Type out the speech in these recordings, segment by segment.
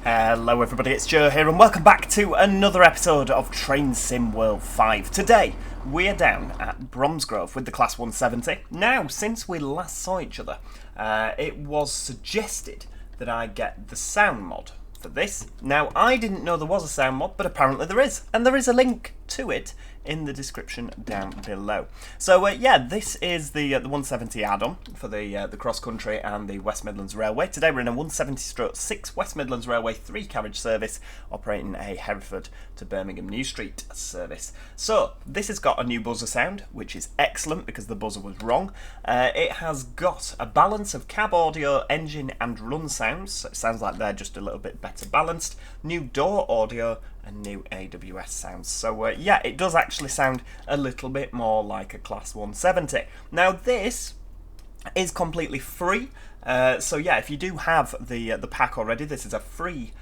Hello everybody, it's Joe here and welcome back to another episode of Train Sim World 5. Today, we're down at Bromsgrove with the Class 170. Now, since we last saw each other, it was suggested that I get the Soundmod for this. Now, I didn't know there was a Soundmod, but apparently there is, and there is a link to it in the description down below. So yeah, this is the 170 add-on for the cross country and the West Midlands Railway. Today we're in a 170/6 West Midlands Railway 3-carriage service operating a Hereford to Birmingham New Street service. So this has got a new buzzer sound, which is excellent because the buzzer was wrong. It has got a balance of cab audio, engine and run sounds, so it sounds like they're just a little bit better balanced. New door audio and new AWS sounds. So yeah, it does actually sound a little bit more like a Class 170. Now this is completely free, so yeah, if you do have the pack already, this is a free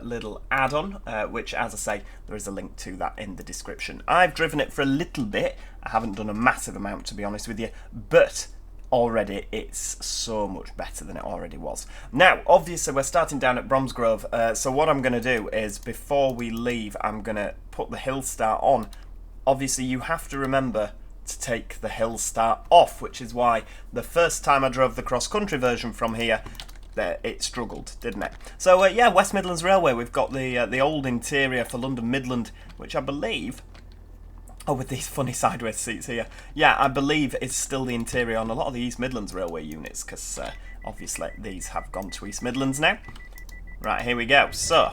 little add-on, which, as I say, there is a link to that in the description. I've driven it for a little bit. I haven't done a massive amount, to be honest with you, but already it's so much better than it already was. Now, obviously, we're starting down at Bromsgrove, so what I'm going to do is, before we leave, I'm going to put the hill start on. Obviously, you have to remember to take the hill start off, which is why the first time I drove the cross-country version from here, it struggled, didn't it? So yeah, West Midlands Railway, we've got the old interior for London Midland, which I believe, oh, with these funny sideways seats here, yeah, I believe is still the interior on a lot of the East Midlands Railway units, because obviously these have gone to East Midlands now. Right, here we go. So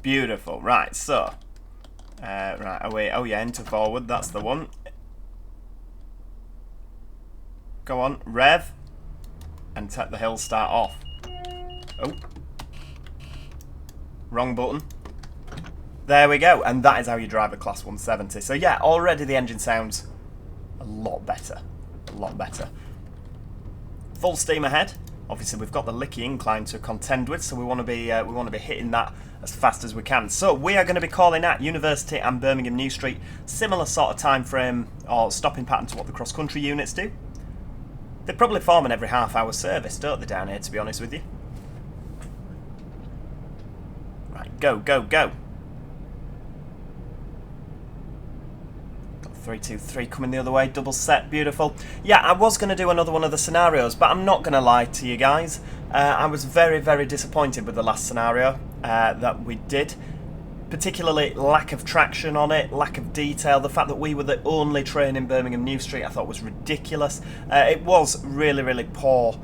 beautiful. Right, so right, away. Oh yeah, enter forward, that's the one. Go on, rev, and take the hill start off. Oh, wrong button. There we go, and that is how you drive a Class 170. So yeah, already the engine sounds a lot better, a lot better. Full steam ahead. Obviously, we've got the Licky Incline to contend with, so we want to be hitting that as fast as we can. So we are going to be calling at University and Birmingham New Street. Similar sort of time frame or stopping pattern to what the cross country units do. They probably form an every half-hour service, don't they, down here, to be honest with you? Right, go, go, go. Got 323 coming the other way, double set, beautiful. Yeah, I was going to do another one of the scenarios, but I'm not going to lie to you guys. I was very, very disappointed with the last scenario that we did. Particularly lack of traction on it, lack of detail, the fact that we were the only train in Birmingham New Street I thought was ridiculous. It was really, really poor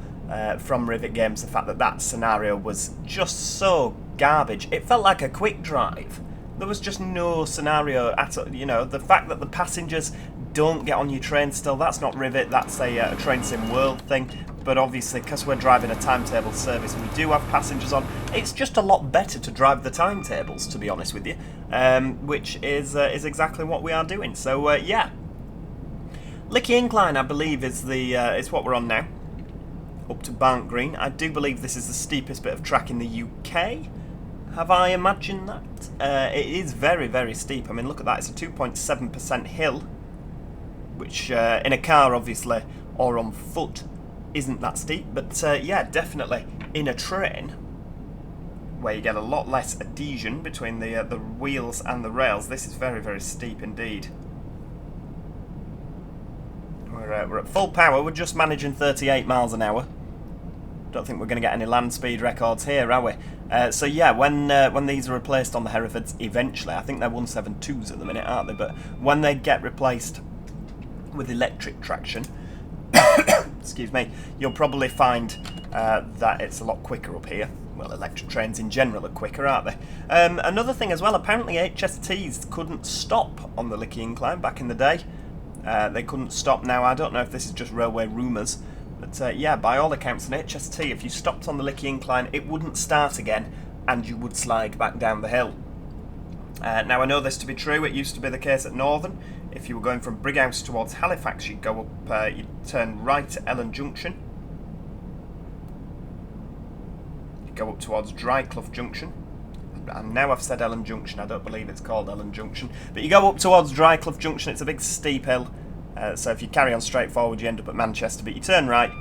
from Rivet Games, the fact that that scenario was just so garbage. It felt like a quick drive. There was just no scenario at all. You know, the fact that the passengers don't get on your train still, that's not Rivet, that's a Train Sim World thing. But obviously, because we're driving a timetable service, we do have passengers on. It's just a lot better to drive the timetables, to be honest with you, which is exactly what we are doing. So yeah, Licky Incline, I believe, is what we're on now, up to Barnt Green. I do believe this is the steepest bit of track in the UK. Have I imagined that? It is very, very steep. I mean, look at that. It's a 2.7% hill, which in a car, obviously, or on foot, isn't that steep, but yeah, definitely in a train where you get a lot less adhesion between the wheels and the rails, this is very, very steep indeed. We're at full power. We're just managing 38 miles an hour. Don't think we're going to get any land speed records here, are we? So yeah, when these are replaced on the Herefords eventually, I think they're 172s at the minute, aren't they? But when they get replaced with electric traction, excuse me, you'll probably find that it's a lot quicker up here. Well, electric trains in general are quicker, aren't they? Another thing as well, apparently HSTs couldn't stop on the Licky Incline back in the day. They couldn't stop now. I don't know if this is just railway rumours, but yeah, by all accounts, an HST, if you stopped on the Licky Incline, it wouldn't start again and you would slide back down the hill. Now, I know this to be true. It used to be the case at Northern. If you were going from Brighouse towards Halifax, you'd go up, you'd turn right at Ellen Junction. You'd go up towards Dryclough Junction. And now I've said Ellen Junction, I don't believe it's called Ellen Junction. But you go up towards Dryclough Junction, it's a big steep hill. So if you carry on straight forward, you end up at Manchester, but you turn right,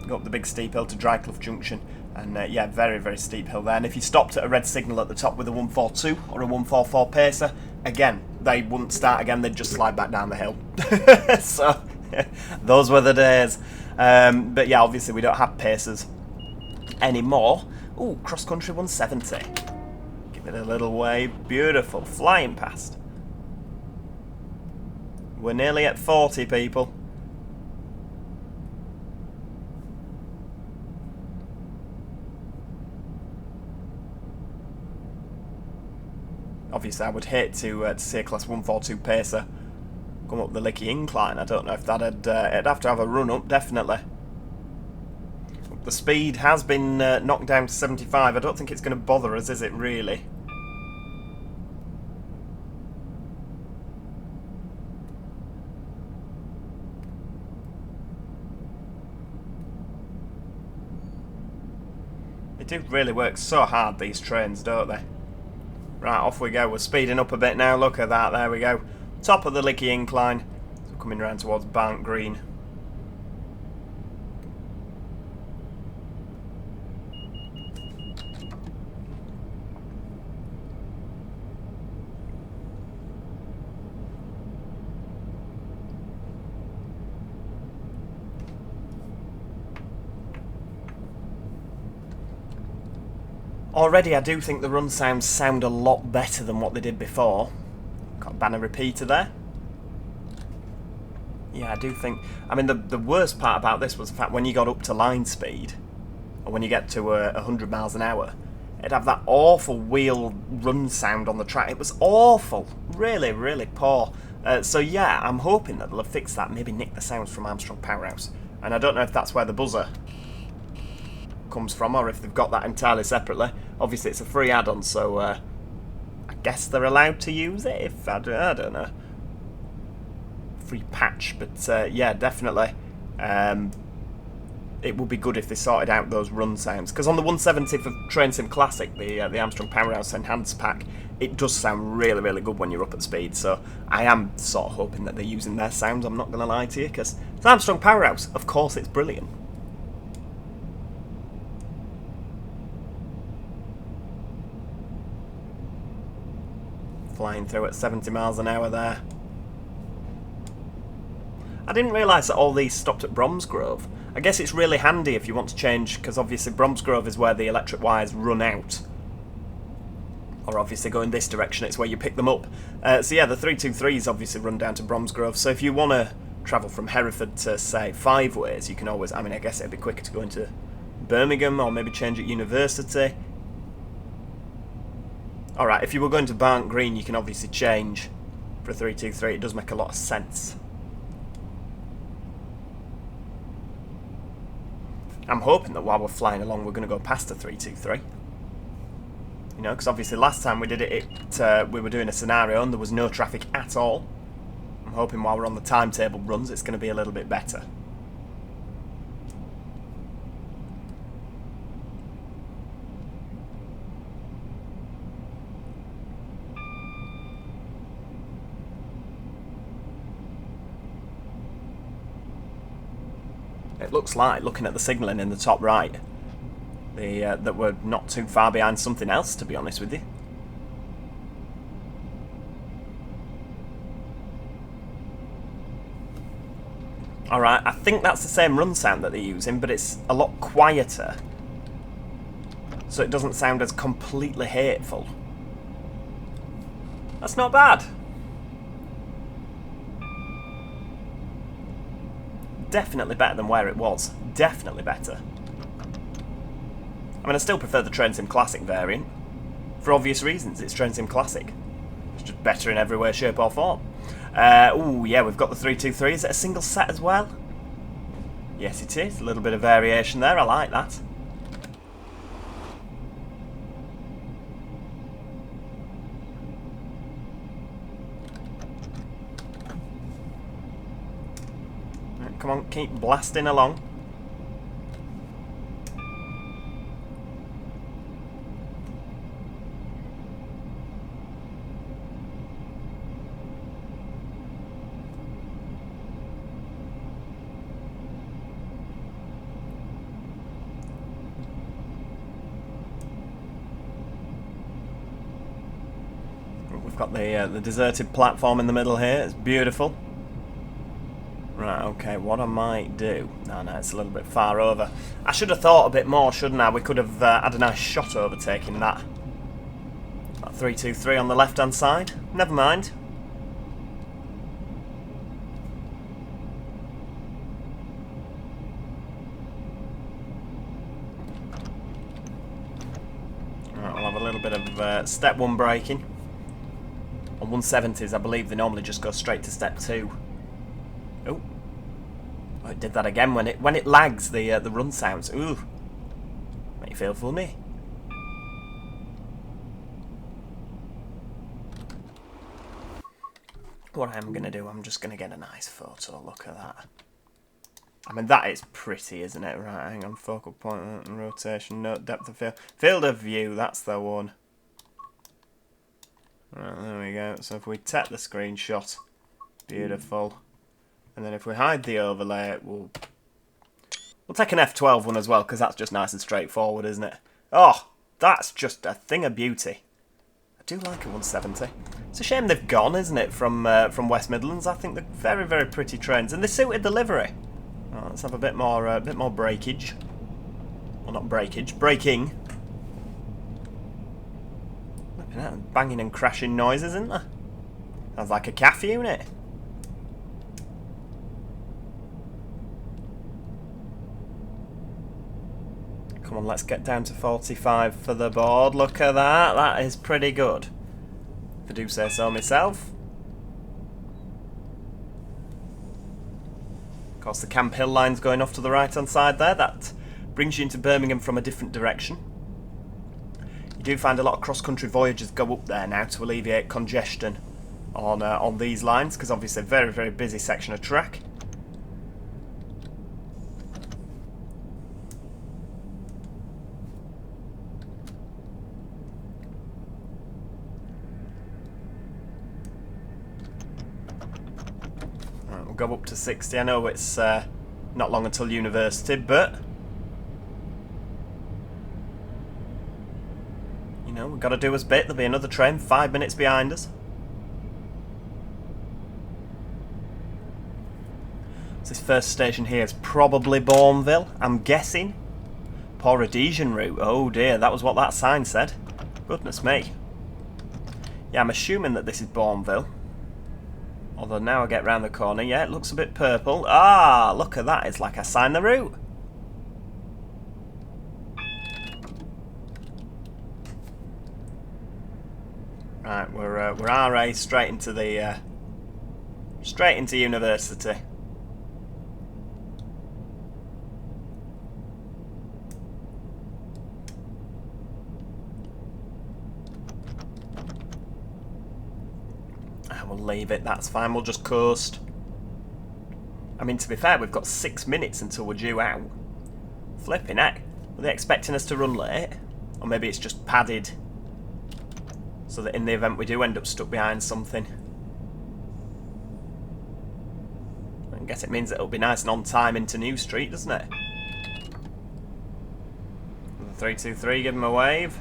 go up the big steep hill to Drycliff Junction, and yeah, very, very steep hill there. And if you stopped at a red signal at the top with a 142 or a 144 pacer, again, they wouldn't start again, they'd just slide back down the hill. So, those were the days. But yeah, obviously we don't have pacers anymore. Ooh, cross-country 170. Give it a little wave. Beautiful. Flying past. We're nearly at 40, people. Obviously, I would hate to see a class 142 pacer come up the Licky Incline. I don't know if that'd... it'd have to have a run-up, definitely. The speed has been knocked down to 75. I don't think it's going to bother us, is it, really? They do really work so hard, these trains, don't they? Right, off we go. We're speeding up a bit now. Look at that. There we go. Top of the Licky Incline. So coming round towards Barnt Green. Already I do think the run sounds sound a lot better than what they did before. Got a banner repeater there. Yeah, I do think... I mean, the worst part about this was the fact when you got up to line speed, or when you get to 100 miles an hour, it'd have that awful wheel run sound on the track. It was awful. Really, really poor. So yeah, I'm hoping that they'll have fixed that, maybe nick the sounds from Armstrong Powerhouse. And I don't know if that's where the buzzer comes from, or if they've got that entirely separately. Obviously it's a free add-on, so I guess they're allowed to use it, if I don't know. Free patch, but yeah, definitely it would be good if they sorted out those run sounds, because on the 170 for Train Sim Classic, the Armstrong Powerhouse Enhanced Pack, it does sound really, really good when you're up at speed, so I am sort of hoping that they're using their sounds, I'm not going to lie to you, because it's Armstrong Powerhouse, of course it's brilliant. Flying through at 70 miles an hour there. I didn't realise that all these stopped at Bromsgrove. I guess it's really handy if you want to change, because obviously Bromsgrove is where the electric wires run out. Or obviously going this direction, it's where you pick them up. So yeah, the 323s obviously run down to Bromsgrove, so if you want to travel from Hereford to, say, Five Ways, you can always... I mean, I guess it'd be quicker to go into Birmingham, or maybe change at University. Alright, if you were going to Barnt Green, you can obviously change for a 323. It does make a lot of sense. I'm hoping that while we're flying along, we're going to go past the 323. You know, because obviously last time we did it, we were doing a scenario and there was no traffic at all. I'm hoping while we're on the timetable runs, it's going to be a little bit better. It looks like, looking at the signalling in the top right, that we're not too far behind something else, to be honest with you. Alright, I think that's the same run sound that they're using, but it's a lot quieter. So it doesn't sound as completely hateful. That's not bad. Definitely better than where it was. Definitely better. I mean, I still prefer the Train Sim Classic variant. For obvious reasons, it's Train Sim Classic. It's just better in every way, shape or form. Ooh, yeah, we've got the 323. Is it a single set as well? Yes, it is. A little bit of variation there. I like that. Come on, keep blasting along. We've got the deserted platform in the middle here. It's beautiful. Right, okay, what I might do... No, it's a little bit far over. I should have thought a bit more, shouldn't I? We could have had a nice shot overtaking that. That 323 on the left-hand side. Never mind. Right, we'll have a little bit of step 1 braking. On 170s, I believe they normally just go straight to step 2. Oh, it did that again when it lags the run sounds. Ooh, make you feel funny. What I'm gonna do, I'm just gonna get a nice photo. Look at that. I mean, that is pretty, isn't it? Right, hang on. Focal point and rotation. Note depth of field. Field of view. That's the one. Right, there we go. So if we tap the screenshot, beautiful. And then if we hide the overlay, we'll take an F12 one as well, because that's just nice and straightforward, isn't it? Oh, that's just a thing of beauty. I do like a 170. It's a shame they've gone, isn't it, from West Midlands. I think they're very, very pretty trains, and they suited the livery. Right, let's have a bit more breakage. Well, not breakage, braking. Look at that, banging and crashing noises, isn't there? Sounds like a CAF unit. Come on, let's get down to 45 for the board. Look at that. That is pretty good, if I do say so myself. Of course, the Camp Hill line's going off to the right-hand side there. That brings you into Birmingham from a different direction. You do find a lot of cross-country voyages go up there now to alleviate congestion on these lines, because obviously a very, very busy section of track. Go up to 60. I know it's not long until university, but you know, we've got to do us bit. There'll be another train 5 minutes behind us. So this first station here is probably Bourneville, I'm guessing. Port Rhodesian route. Oh dear, that was what that sign said. Goodness me. Yeah, I'm assuming that this is Bourneville. Although now I get round the corner, yeah, it looks a bit purple. Ah, look at that, it's like I signed the route. Right, we're RA straight into the straight into university. We'll leave it, that's fine, we'll just coast. I mean, to be fair, we've got 6 minutes until we're due out. Flipping heck. Were they expecting us to run late? Or maybe it's just padded so that in the event we do end up stuck behind something. I guess it means it'll be nice and on time into New Street, doesn't it? 323, give him a wave.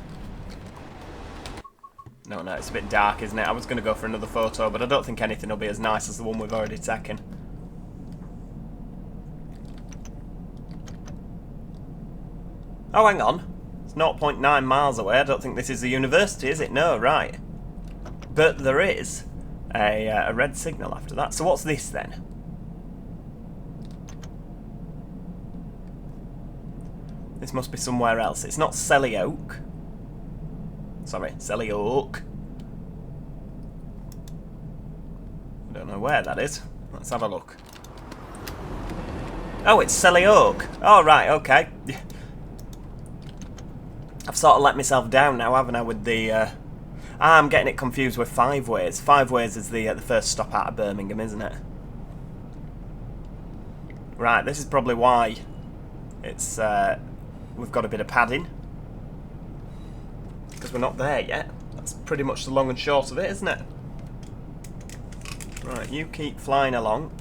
No, it's a bit dark, isn't it? I was going to go for another photo, but I don't think anything will be as nice as the one we've already taken. Oh, hang on. It's 0.9 miles away. I don't think this is the university, is it? No, right. But there is a red signal after that. So what's this then? This must be somewhere else. It's not Selly Oak. Sorry, Selly Oak. I don't know where that is. Let's have a look. Oh, it's Selly Oak. Oh, right, okay. I've sort of let myself down now, haven't I, with the... I'm getting it confused with Five Ways. Five Ways is the first stop out of Birmingham, isn't it? Right, this is probably why it's... we've got a bit of padding. Because we're not there yet. That's pretty much the long and short of it, isn't it? Right, you keep flying along.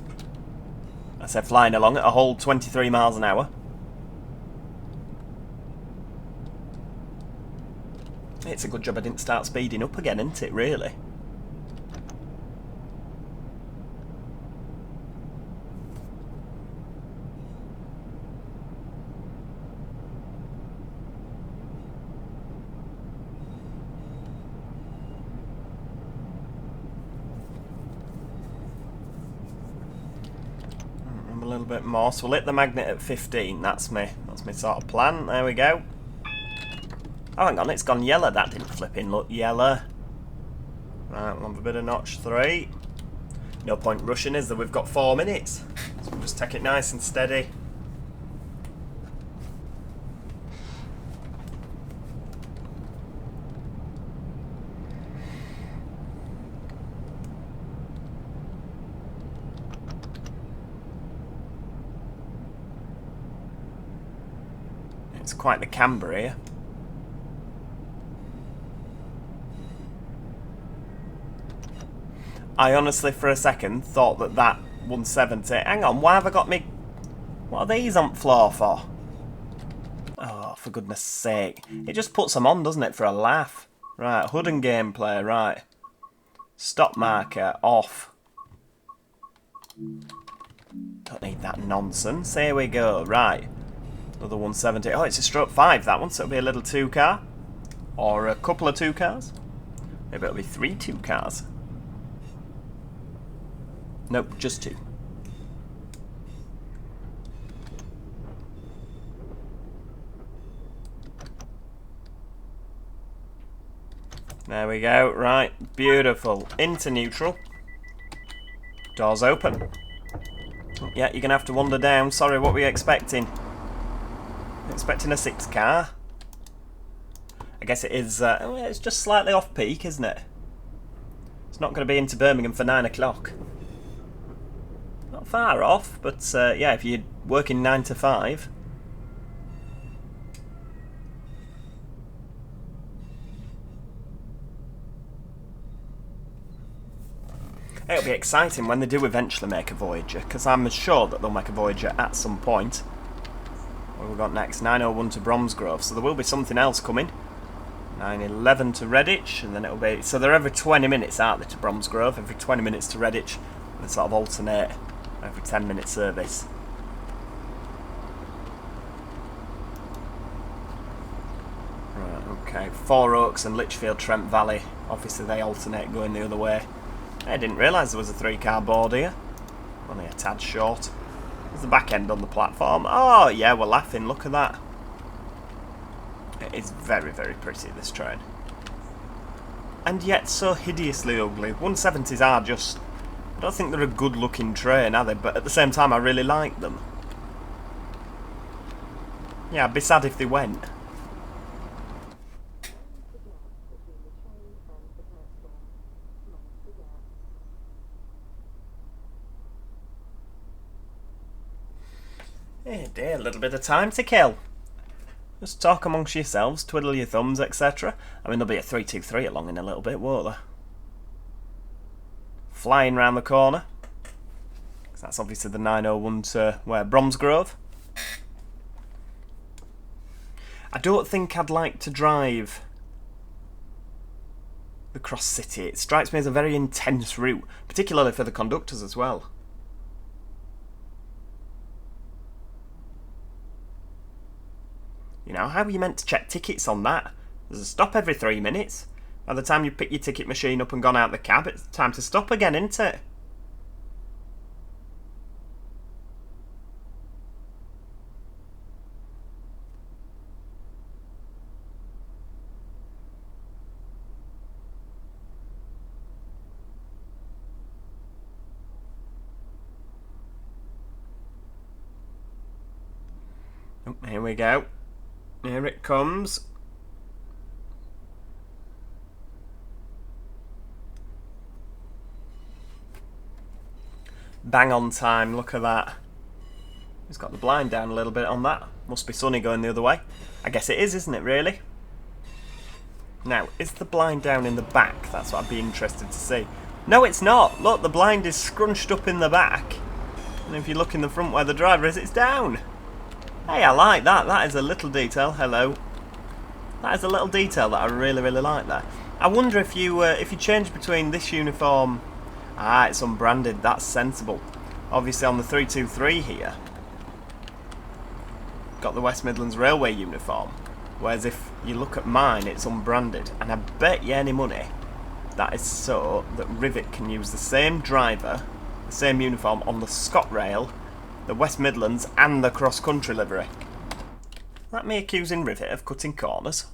I said flying along at a whole 23 miles an hour. It's a good job I didn't start speeding up again, isn't it, really? little bit more. So we'll hit the magnet at 15. That's me sort of plan. There we go. Oh, hang on, it's gone yellow. That didn't flip in look yellow. Right, we'll have a bit of notch 3. No point rushing, is there? We've got 4 minutes. So we'll just take it nice and steady. It's quite the camber here. I honestly, for a second, thought that 170... Hang on, why have I got me... What are these on floor for? Oh, for goodness sake. It just puts them on, doesn't it, for a laugh? Right, HUD and gameplay, right. Stop marker, off. Don't need that nonsense. Here we go, right. Another 170. Oh, it's a stroke 5, that one, so it'll be a little 2 car. Or a couple of 2 cars. Maybe it'll be 3 2 cars. Nope, just 2. There we go, right, beautiful. Into neutral. Doors open. Yeah, you're going to have to wander down. Sorry, what were you expecting? Expecting a 6 car? I guess it is, it's just slightly off peak, isn't it? It's not going to be into Birmingham for 9 o'clock. Not far off, but yeah, if you're working 9 to 5. It'll be exciting when they do eventually make a Voyager, because I'm sure that they'll make a Voyager at some point. What have we got next? 9:01 to Bromsgrove, so there will be something else coming. 9:11 to Redditch, and then it'll be... So they're every 20 minutes, aren't they, to Bromsgrove? Every 20 minutes to Redditch. They sort of alternate every 10-minute service. Right, okay. Four Oaks and Lichfield Trent Valley. Obviously they alternate going the other way. I didn't realise there was a 3-car board here. Only a tad short. There's the back end on the platform. Oh, yeah, we're laughing. Look at that. It is very, very pretty, this train. And yet so hideously ugly. 170s are just... I don't think they're a good-looking train, are they? But at the same time, I really like them. Yeah, I'd be sad if they went. Hey dear, a little bit of time to kill. Just talk amongst yourselves, twiddle your thumbs, etc. I mean, there'll be a 323 along in a little bit, won't there? Flying round the corner. That's obviously the 901 to where Bromsgrove. I don't think I'd like to drive the Cross City. It strikes me as a very intense route, particularly for the conductors as well. You know, how are you meant to check tickets on that? There's a stop every 3 minutes. By the time you pick your ticket machine up and gone out the cab, it's time to stop again, isn't it? Oh, here we go. Here it comes. Bang on time, look at that. He's got the blind down a little bit on that. Must be sunny going the other way. I guess it is, isn't it, really? Now, is the blind down in the back? That's what I'd be interested to see. No, it's not. Look, the blind is scrunched up in the back. And if you look in the front where the driver is, it's down. Hey, I like that. That is a little detail. Hello. That is a little detail that I really, really like there. I wonder if you change between this uniform... Ah, it's unbranded. That's sensible. Obviously on the 323 here, got the West Midlands Railway uniform. Whereas if you look at mine, it's unbranded. And I bet you any money that is so that Rivet can use the same driver, the same uniform on the ScotRail the West Midlands and the cross-country livery. Is that me accusing Rivet of cutting corners?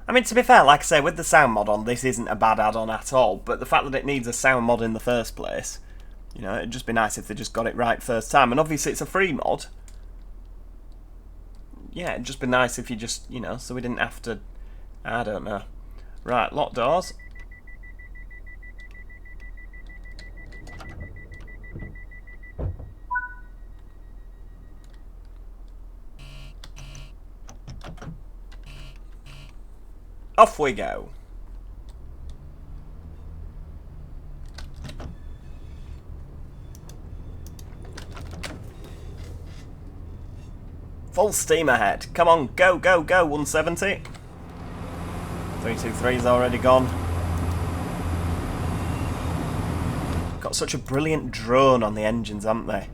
I mean, to be fair, like I say, with the sound mod on, this isn't a bad add-on at all, but the fact that it needs a sound mod in the first place, you know, it'd just be nice if they just got it right first time. And obviously it's a free mod. Yeah, it'd just be nice if you just, you know, so we didn't have to... I don't know. Right, lock doors. Off we go. Full steam ahead. Come on, go, go, go, 170. 323's already gone. Got such a brilliant drone on the engines, haven't they?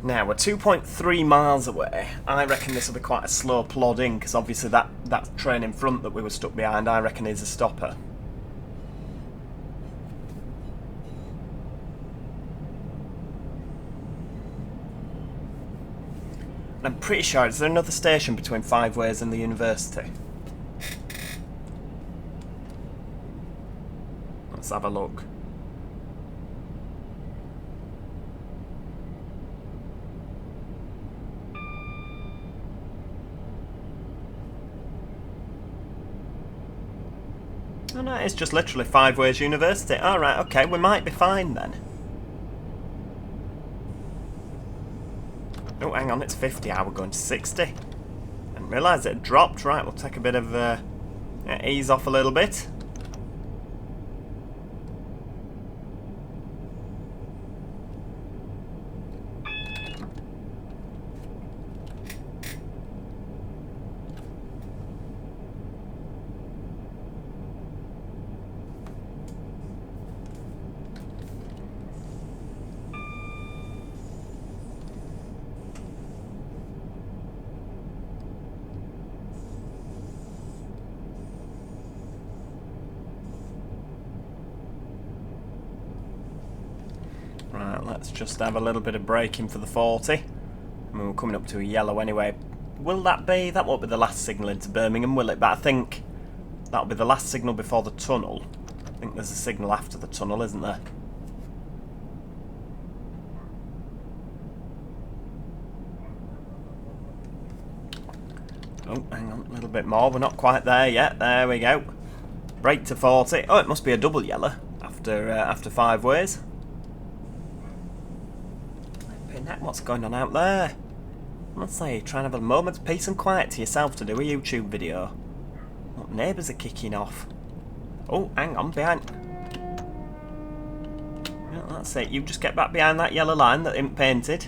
Now, we're 2.3 miles away. I reckon this will be quite a slow plod in, because obviously that train in front that we were stuck behind, I reckon is a stopper. And I'm pretty sure, is there another station between Five Ways and the university? Let's have a look. Oh no, it's just literally Five Ways University. Alright, okay, we might be fine then. Oh, hang on, it's 50. We're going to 60. I didn't realise it had dropped. Right, we'll take a bit of ease off a little bit. Right, let's just have a little bit of braking for the 40. I mean, we're coming up to a yellow anyway. Will that be... that won't be the last signal into Birmingham, will it? But I think that'll be the last signal before the tunnel. I think there's a signal after the tunnel, isn't there? Oh, hang on, a little bit more. We're not quite there yet. There we go. Brake to 40. Oh, it must be a double yellow after Five Ways. What's going on out there? Let's say, try and have a moment's peace and quiet to yourself to do a YouTube video. What neighbours are kicking off? Oh, hang on, behind. Well, that's it. You just get back behind that yellow line that isn't painted.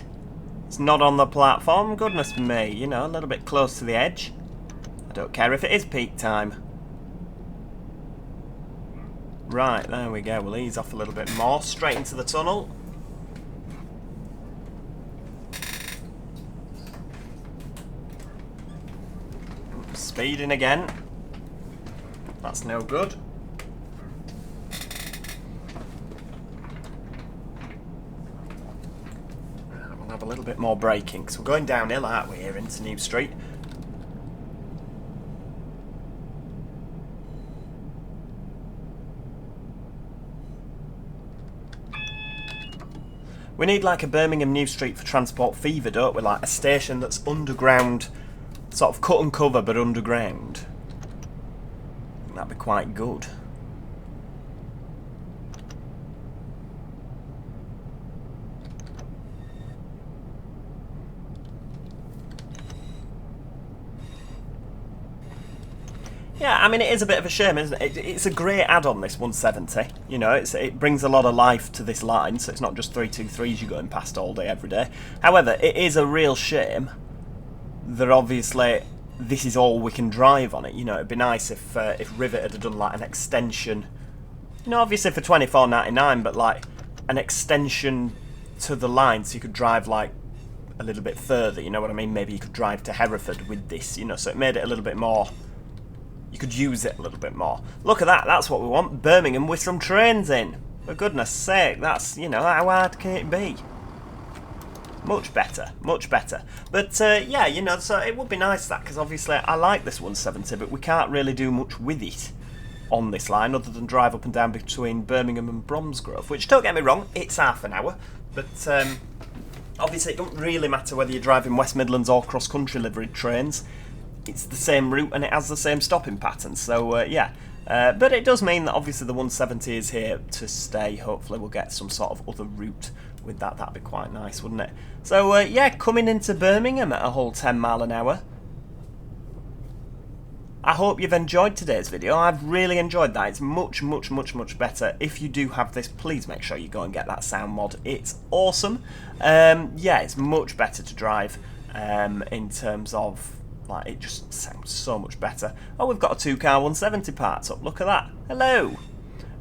It's not on the platform. Goodness me, you know, a little bit close to the edge. I don't care if it is peak time. Right, there we go. We'll ease off a little bit more. Straight into the tunnel. Speeding again. That's no good. We'll have a little bit more braking because we're going downhill, aren't we, here into New Street? We need like a Birmingham New Street for Transport Fever, don't we? Like a station that's underground. Sort of cut and cover, but underground. That'd be quite good. Yeah, I mean, it is a bit of a shame, isn't it? It's a great add-on, this 170. You know, it brings a lot of life to this line, so it's not just 323s you're going past all day, every day. However, it is a real shame that obviously this is all we can drive on it. You know, it'd be nice if Rivet had done like an extension. You know, obviously for £24.99, but like an extension to the line so you could drive like a little bit further. You know what I mean? Maybe you could drive to Hereford with this. You know, so it made it a little bit more you could use it a little bit more. Look at that, that's what we want. Birmingham with some trains in. For goodness sake, that's, you know, how hard can it be? Much better, much better. But yeah, you know, so it would be nice that, because obviously I like this 170, but we can't really do much with it on this line other than drive up and down between Birmingham and Bromsgrove, which, don't get me wrong, it's half an hour, but obviously it doesn't really matter whether you're driving West Midlands or cross-country liveried trains. It's the same route and it has the same stopping pattern, so yeah. But it does mean that obviously the 170 is here to stay. Hopefully we'll get some sort of other route with that. That'd be quite nice, wouldn't it? So yeah, coming into Birmingham at a whole 10 mile an hour. I hope you've enjoyed today's video. I've really enjoyed that. It's much, much, much, much better. If you do have this, please make sure you go and get that Soundmod. It's awesome. Yeah, it's much better to drive in terms of, like, it just sounds so much better. Oh, we've got a 2-car 170 parts up. Look at that. Hello.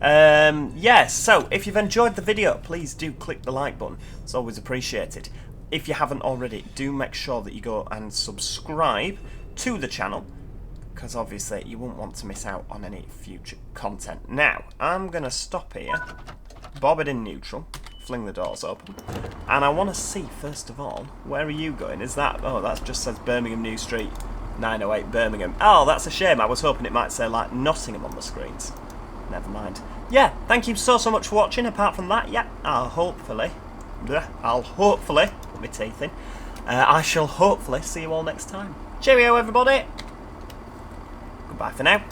Yes, so if you've enjoyed the video, please do click the like button. It's always appreciated. If you haven't already, do make sure that you go and subscribe to the channel, because obviously you won't want to miss out on any future content. Now, I'm going to stop here, bob it in neutral, fling the doors open, and I want to see, first of all, where are you going? Is that, oh, that just says Birmingham New Street, 908 Birmingham. Oh, that's a shame. I was hoping it might say, like, Nottingham on the screens. Never mind. Yeah, thank you so much for watching. Apart from that, yeah, I'll hopefully, put my teeth in, I shall hopefully see you all next time. Cheerio, everybody. Goodbye for now.